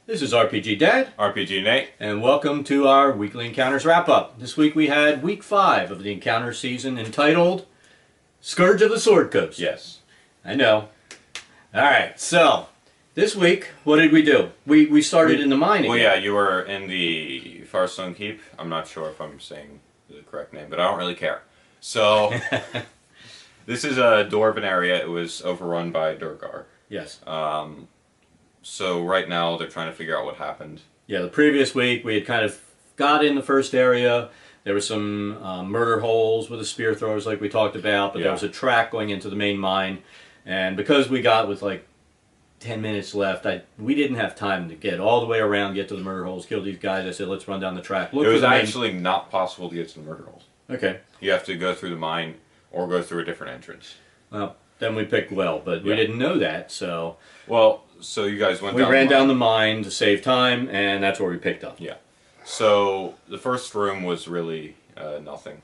This is RPGDad, RPGNate, and welcome to our weekly Encounters wrap-up. This week we had week 5 of the Encounter season entitled Scourge of the Sword Coast. yes. I know. Alright, so this week, what did we do? We started in the mine again. Well, yeah, you were in the Firestone Keep. I'm not sure if I'm saying the correct name, but I don't really care. So, this is a dwarven area. It was overrun by Durgar. Yes. So right now they're trying to figure out what happened. Yeah, the previous week we had kind of got in the first area. There were some murder holes with the spear throwers like we talked about, but there was a track going into the main mine. And because we got with like 10 minutes left, we didn't have time to get all the way around, get to the murder holes, kill these guys. I said, let's run down the track. Look, it was actually not possible to get to the murder holes. Okay. You have to go through the mine or go through a different entrance. Well, then we picked well, but we didn't know that, so... Well, so you guys went down we ran down the mine to save time, and that's where we picked up. Yeah. So the first room was really nothing.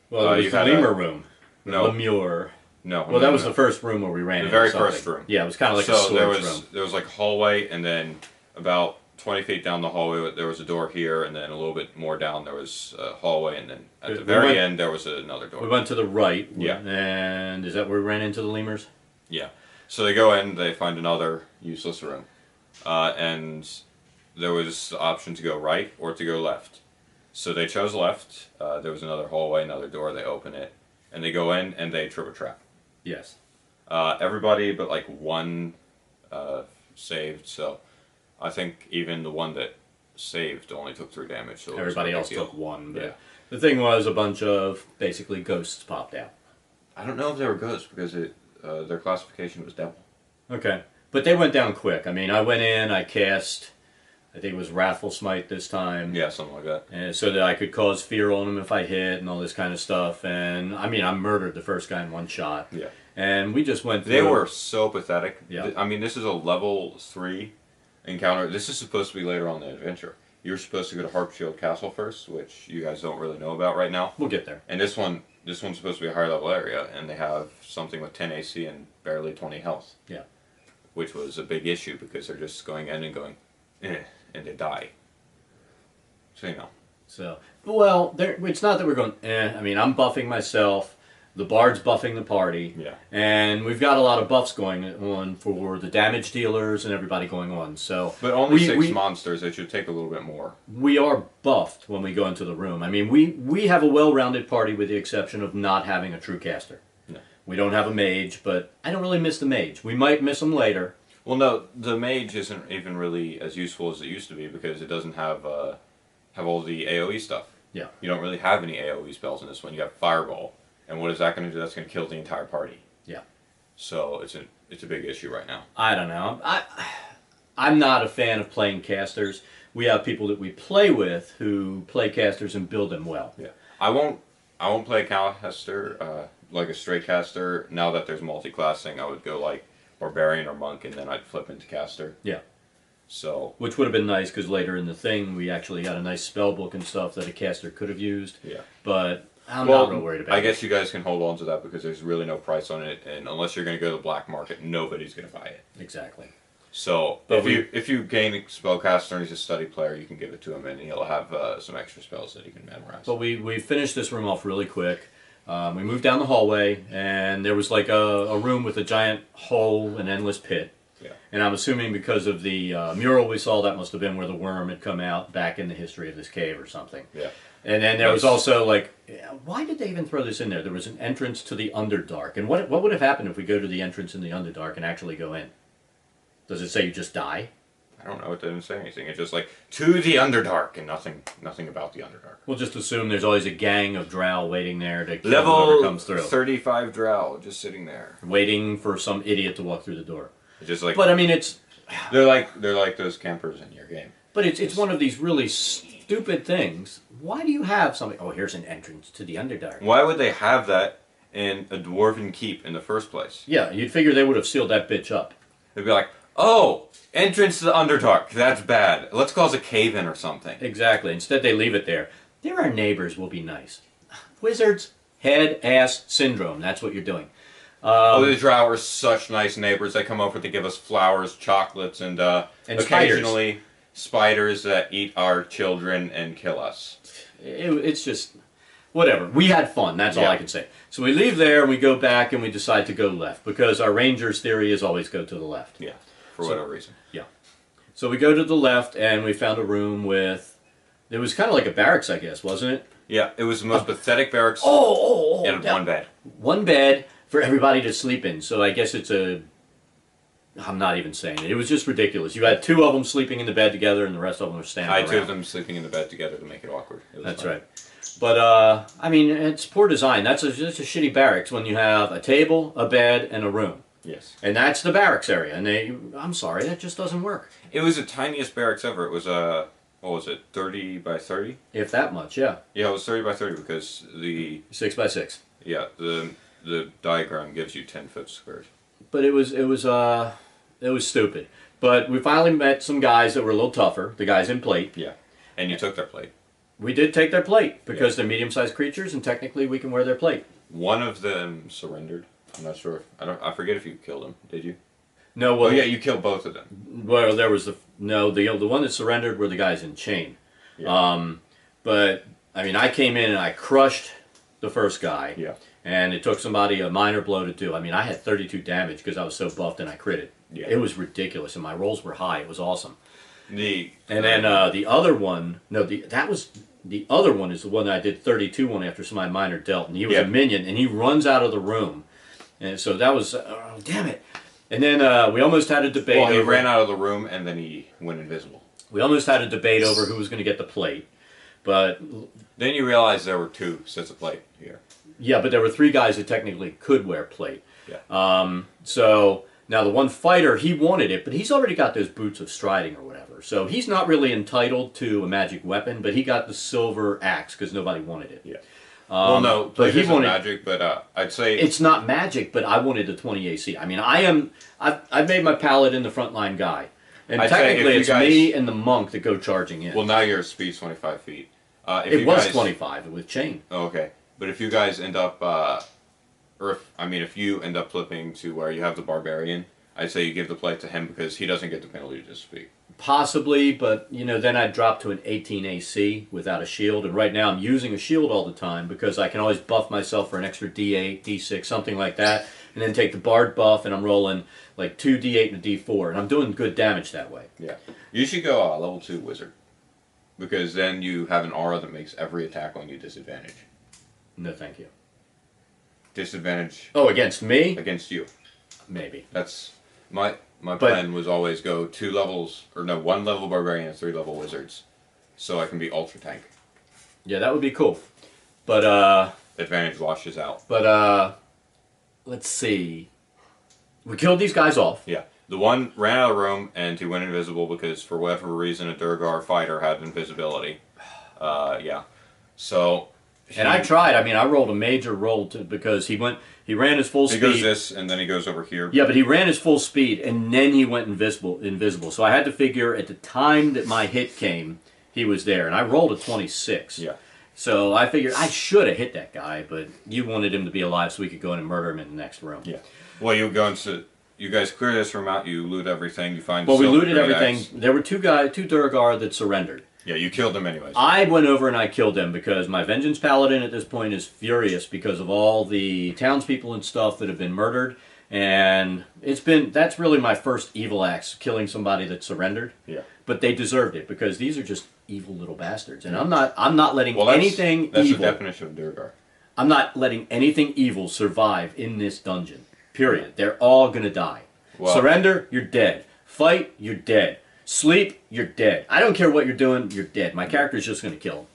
Well, it was the lemur room. No. Lemure. No. Well, that was the first room where we ran The very first room. Yeah, it was kind of like a storage room. There was like a hallway, and then about 20 feet down the hallway there was a door here, and then a little bit more down there was a hallway, and then at the very end there was another door. We went to the right. Yeah. And is that where we ran into the lemurs? Yeah. So they go in, they find another useless room. And there was the option to go right or to go left. So they chose left. There was another hallway, another door. They open it, and they go in, and they trip a trap. Yes. Everybody but like one saved, so I think even the one that saved only took 3 damage. So everybody else took 1. But the thing was, a bunch of basically ghosts popped out. I don't know if they were ghosts because their classification was devil. Okay. But they went down quick. I mean, I went in, I cast, I think it was Wrathful Smite this time. Yeah, something like that. And so that I could cause fear on them if I hit and all this kind of stuff. And, I mean, I murdered the first guy in 1 shot. Yeah. And we just went through. They were so pathetic. Yeah. I mean, this is a level 3 encounter. This is supposed to be later on in the adventure. You're supposed to go to Harpshield Castle first, which you guys don't really know about right now. We'll get there. And this one's supposed to be a higher level area, and they have something with 10 AC and barely 20 health. Yeah. Which was a big issue because they're just going in and going, and they die. So, you know. So, well, it's not that we're going, I mean, I'm buffing myself. The bard's buffing the party. Yeah. And we've got a lot of buffs going on for the damage dealers and everybody going on. So, but only 6 monsters. It should take a little bit more. We are buffed when we go into the room. I mean, we have a well-rounded party with the exception of not having a true caster. No. We don't have a mage, but I don't really miss the mage. We might miss him later. Well, no, the mage isn't even really as useful as it used to be because it doesn't have all the AoE stuff. Yeah. You don't really have any AoE spells in this one. You have Fireball. And what is that going to do? That's going to kill the entire party. Yeah. So it's a big issue right now. I don't know. I'm not a fan of playing casters. We have people that we play with who play casters and build them well. Yeah. I won't play a caster like a straight caster. Now that there's multi-classing, I would go like Barbarian or Monk, and then I'd flip into caster. Yeah. So. Which would have been nice because later in the thing we actually got a nice spell book and stuff that a caster could have used. Yeah. But I'm not real worried about it. I guess you guys can hold on to that because there's really no price on it, and unless you're going to go to the black market, nobody's going to buy it. Exactly. So if you gain a spellcaster and he's a study player, you can give it to him, and he'll have some extra spells that he can memorize. But we finished this room off really quick. We moved down the hallway, and there was like a room with a giant hole, an endless pit. Yeah. And I'm assuming because of the mural we saw, that must have been where the worm had come out back in the history of this cave or something. Yeah. And then there was also like, why did they even throw this in there? There was an entrance to the Underdark. And what would have happened if we go to the entrance in the Underdark and actually go in? Does it say you just die? I don't know. It didn't say anything. It's just like, to the Underdark, and nothing about the Underdark. We'll just assume there's always a gang of drow waiting there to kill Level whoever comes through. 35 drow just sitting there. Waiting for some idiot to walk through the door. It's just like, but I mean, it's... They're like those campers in your game. But it's one of these really stupid things. Why do you have something... Oh, here's an entrance to the Underdark. Why would they have that in a dwarven keep in the first place? Yeah, you'd figure they would have sealed that bitch up. They'd be like, oh, entrance to the Underdark. That's bad. Let's cause a cave-in or something. Exactly. Instead, they leave it there. They're our neighbors. We'll be nice. Wizards, head-ass syndrome. That's what you're doing. The drow are such nice neighbors. They come over to give us flowers, chocolates, and occasionally spiders that eat our children and kill us. It's just whatever. We had fun. That's all Yeah. I can say. So we leave there and we go back and we decide to go left because our ranger's theory is always go to the left. Yeah, for whatever reason. Yeah. So we go to the left and we found a room with. It was kind of like a barracks, I guess, wasn't it? Yeah, it was the most pathetic barracks. And Yeah. one bed. One bed for everybody to sleep in. So I guess it's a. I'm not even saying it. It was just ridiculous. You had two of them sleeping in the bed together, and the rest of them were standing I around. had two of them sleeping in the bed together to make it awkward. It was That's fun. right. But I mean, it's poor design. That's just a shitty barracks when you have a table, a bed, and a room. Yes. And that's the barracks area. And I'm sorry, that just doesn't work. It was the tiniest barracks ever. It was what was it, 30 by 30? If that much, yeah. Yeah, it was 30 by 30 because the 6x6. the diagram gives you 10-foot squares. But it was stupid. But we finally met some guys that were a little tougher. The guys in plate. Yeah. And you took their plate. We did take their plate because they're medium-sized creatures, and technically we can wear their plate. One of them surrendered. I'm not sure. I forget if you killed him. Did you? No, well, Oh yeah, you killed both of them. Well, there was the one that surrendered were the guys in chain. Yeah. But I mean, I came in and I crushed the first guy. Yeah. And it took somebody a minor blow to do. I mean, I had 32 damage because I was so buffed and I critted. Yeah. It was ridiculous, and my rolls were high. It was awesome. And And then the other one, the other one is the one that I did 32 on after somebody minor dealt, and he was a minion, and he runs out of the room, and so that was damn it. And then we almost had a debate. Well, he ran out of the room and then he went invisible. We almost had a debate over who was going to get the plate, but Then you realized there were two sets of plate here. yeah, but there were three guys that technically could wear plate. Yeah. So now the one fighter, he wanted it, but he's already got those boots of striding or whatever. So he's not really entitled to a magic weapon, but he got the silver axe because nobody wanted it. Yeah. Well, no, but plate he isn't wanted magic, but I'd say it's not magic, but I wanted the 20 AC. I mean, I've made my paladin the frontline guy, and I'd say technically if it's you guys- me and the monk that go charging in. Well, now you're speed 25 feet. If it you was guys, 25 with chain. Oh, okay, but if you guys end up, if you end up flipping to where you have the barbarian, I'd say you give the plate to him because he doesn't get the penalty to speak. Possibly, but then I'd drop to an 18 AC without a shield, and right now I'm using a shield all the time because I can always buff myself for an extra D8, D6, something like that, and then take the bard buff, and I'm rolling like 2 D8 and a D4, and I'm doing good damage that way. Yeah, you should go level 2 wizard because then you have an aura that makes every attack on you disadvantage. No, thank you. Disadvantage Oh, against me? against you. Maybe. That's my plan was always go 1 level barbarian and 3 level wizards, so I can be ultra tank. Yeah, that would be cool. But Advantage washes out. let's see. We killed these guys off. Yeah, the one ran out of the room and he went invisible because for whatever reason a Durgar fighter had invisibility. Yeah, so. And I tried. I mean, I rolled a major roll because he ran his full He speed. goes this and then he goes over here. Yeah, but he ran his full speed and then he went invisible. So I had to figure at the time that my hit came, he was there, and I rolled a 26. Yeah. So I figured I should have hit that guy, but you wanted him to be alive so we could go in and murder him in the next room. Yeah. Well, you guys clear this room out. You loot everything. You find. Well, we silver looted great everything. axe. There were two Durgar that surrendered. Yeah, you killed them anyways. I went over and I killed them because my Vengeance Paladin at this point is furious because of all the townspeople and stuff that have been murdered. And that's really my first evil acts, killing somebody that surrendered. Yeah. But they deserved it because these are just evil little bastards. And I'm not letting anything that's evil. the definition of Durgar. I'm not letting anything evil survive in this dungeon. Period. They're all going to die. Well, Surrender, you're dead. Fight, you're dead. Sleep, you're dead. I don't care what you're doing, you're dead. My character's just going to kill him.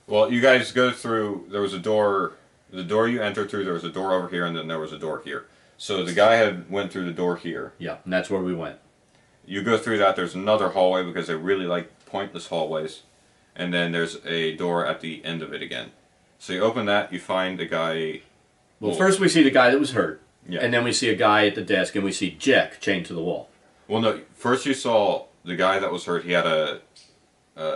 Well, you guys go through, there was a door, the door you entered through, there was a door over here, and then there was a door here. So the guy went through the door here. Yeah, and that's where we went. You go through that, there's another hallway because they really like pointless hallways. And then there's a door at the end of it again. So you open that, you find a guy... Well, first we see the guy that was hurt. Yeah. And then we see a guy at the desk, and we see Jack chained to the wall. Well, no, first you saw the guy that was hurt, he had a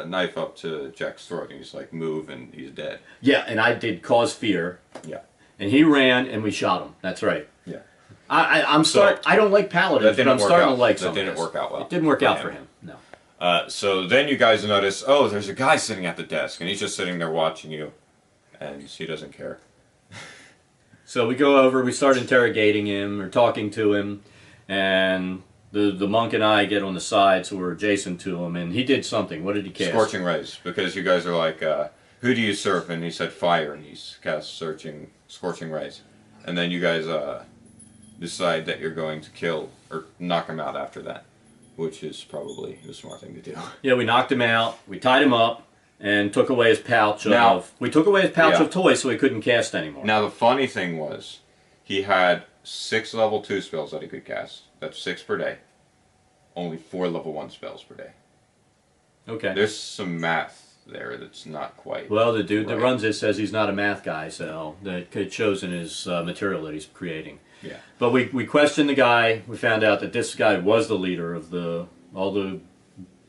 knife up to Jack's throat, and he's like, move, and he's dead. Yeah, and I did cause fear. Yeah. And he ran, and we shot him. That's right. Yeah. I don't like paladins, but I'm starting to like some. That didn't work out well. It didn't work out for him. No. So then you guys notice, oh, there's a guy sitting at the desk, and he's just sitting there watching you, and he doesn't care. So we go over, we start interrogating him or talking to him, and the monk and I get on the side, so we're adjacent to him, and he did something. What did he cast? Scorching Rays, because you guys are like, who do you serve? And he said fire, and he's cast Scorching Rays. And then you guys decide that you're going to kill or knock him out after that, which is probably the smart thing to do. Yeah, we knocked him out, we tied him up, and took away his pouch we took away his pouch of toys so he couldn't cast anymore. Now the funny thing was, he had 6 level 2 spells that he could cast. That's 6 per day. Only 4 level 1 spells per day. Okay. There's some math there that's not quite. Well, the dude that runs it says he's not a math guy, so it shows in his material that he's creating. Yeah. But we questioned the guy. We found out that this guy was the leader of all the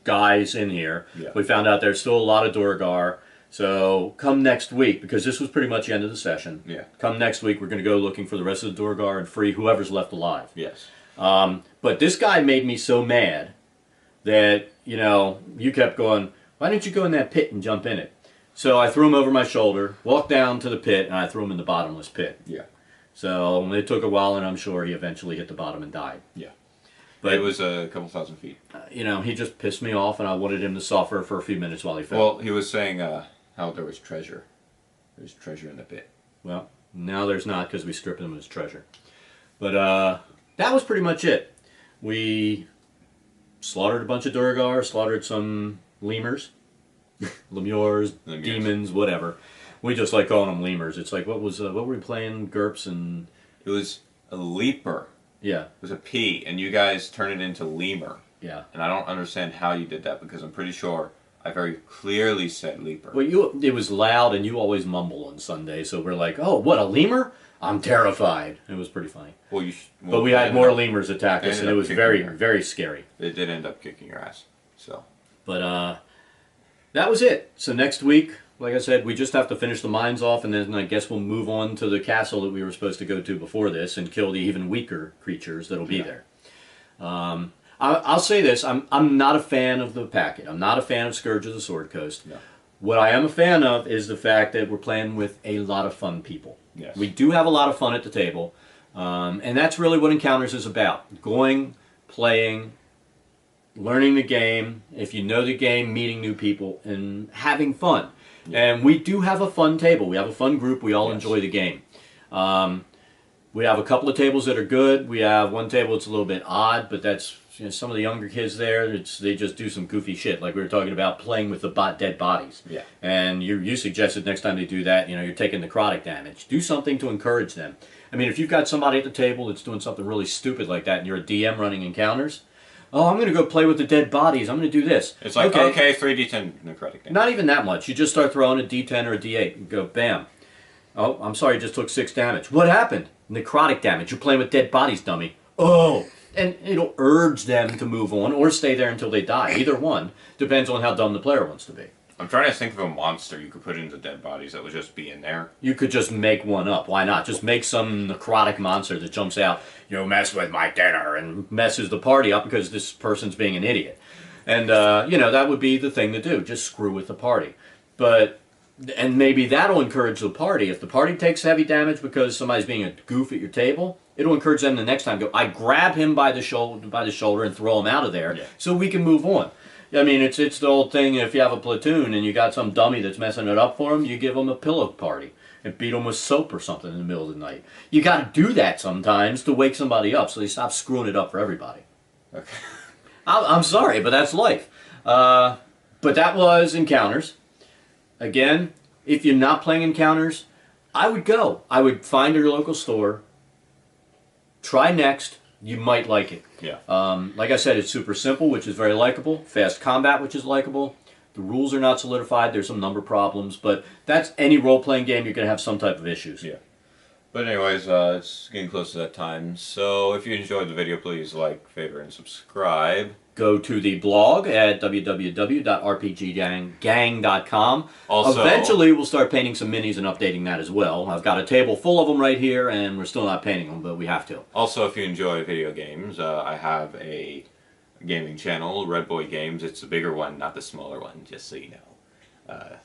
guys in here. Yeah. We found out there's still a lot of Durgar. So come next week, because this was pretty much the end of the session. Yeah. Come next week, we're going to go looking for the rest of the Durgar and free whoever's left alive. Yes. But this guy made me so mad that, you kept going, why didn't you go in that pit and jump in it? So I threw him over my shoulder, walked down to the pit, and I threw him in the bottomless pit. Yeah. So it took a while, and I'm sure he eventually hit the bottom and died. Yeah. But it was a couple thousand feet. He just pissed me off, and I wanted him to suffer for a few minutes while he fell. Well, he was saying how there was treasure. There's treasure in the pit. Well, now there's not, because we stripped him of his treasure. But that was pretty much it. We slaughtered a bunch of Durgar, slaughtered some lemurs, lemures, demons, whatever. We just like calling them lemurs. It's like, what were we playing? GURPS and... It was a leaper. Yeah. It was a P, and you guys turned it into lemur. Yeah. And I don't understand how you did that, because I'm pretty sure I very clearly said leaper. Well, it was loud, and you always mumble on Sunday, so we're like, oh, what, a lemur? I'm terrified. It was pretty funny. Well, but we had more lemurs attack us, and it was very, very scary. It did end up kicking your ass. So. But that was it. So next week, like I said, we just have to finish the mines off, and then I guess we'll move on to the castle that we were supposed to go to before this and kill the even weaker creatures that'll be there. I'll say this, I'm not a fan of the packet. I'm not a fan of Scourge of the Sword Coast. No. What I am a fan of is the fact that we're playing with a lot of fun people. Yes. We do have a lot of fun at the table, and that's really what Encounters is about. Going, playing, learning the game, if you know the game, meeting new people, and having fun. Yeah. And we do have a fun table. We have a fun group. We all enjoy the game. We have a couple of tables that are good. We have one table that's a little bit odd, but that's some of the younger kids there. They just do some goofy shit, like we were talking about playing with the dead bodies. Yeah. And you suggested next time they do that, you're taking necrotic damage. Do something to encourage them. I mean, if you've got somebody at the table that's doing something really stupid like that, and you're a DM running Encounters, oh, I'm going to go play with the dead bodies. I'm going to do this. It's like, okay 3d10 necrotic damage. Not even that much. You just start throwing a d10 or a d8 and go, bam. Oh, I'm sorry, you just took 6 damage. What happened? Necrotic damage. You're playing with dead bodies, dummy. Oh! And it'll urge them to move on or stay there until they die. Either one. Depends on how dumb the player wants to be. I'm trying to think of a monster you could put into dead bodies that would just be in there. You could just make one up. Why not? Just make some necrotic monster that jumps out, mess with my dinner, and messes the party up because this person's being an idiot. And, that would be the thing to do. Just screw with the party. And maybe that'll encourage the party. If the party takes heavy damage because somebody's being a goof at your table, it'll encourage them the next time. Go, I grab him by the shoulder and throw him out of there so we can move on. I mean, it's the old thing, if you have a platoon and you got some dummy that's messing it up for them, you give them a pillow party and beat them with soap or something in the middle of the night. You got to do that sometimes to wake somebody up so they stop screwing it up for everybody. Okay. I'm sorry, but that's life. But that was Encounters. Again, if you're not playing Encounters, I would go. I would find your local store. Try Next. You might like it. Yeah. Like I said, it's super simple, which is very likable. Fast combat, which is likable. The rules are not solidified. There's some number problems, but that's any role-playing game. You're going to have some type of issues. Yeah. But anyways, it's getting close to that time. So if you enjoyed the video, please like, favorite, and subscribe. Go to the blog at www.rpggang.com. Also, eventually, we'll start painting some minis and updating that as well. I've got a table full of them right here, and we're still not painting them, but we have to. Also, if you enjoy video games, I have a gaming channel, Red Boy Games. It's the bigger one, not the smaller one, just so you know.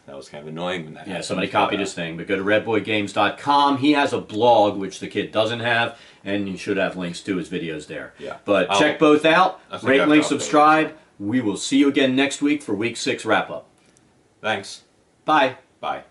That was kind of annoying when that happened. Yeah, somebody copied his thing, but go to redboygames.com. He has a blog, which the kid doesn't have, and you should have links to his videos there. Yeah. But check both out. Rate, link, subscribe. Those. We will see you again next week for Week 6 wrap-up. Thanks. Bye. Bye.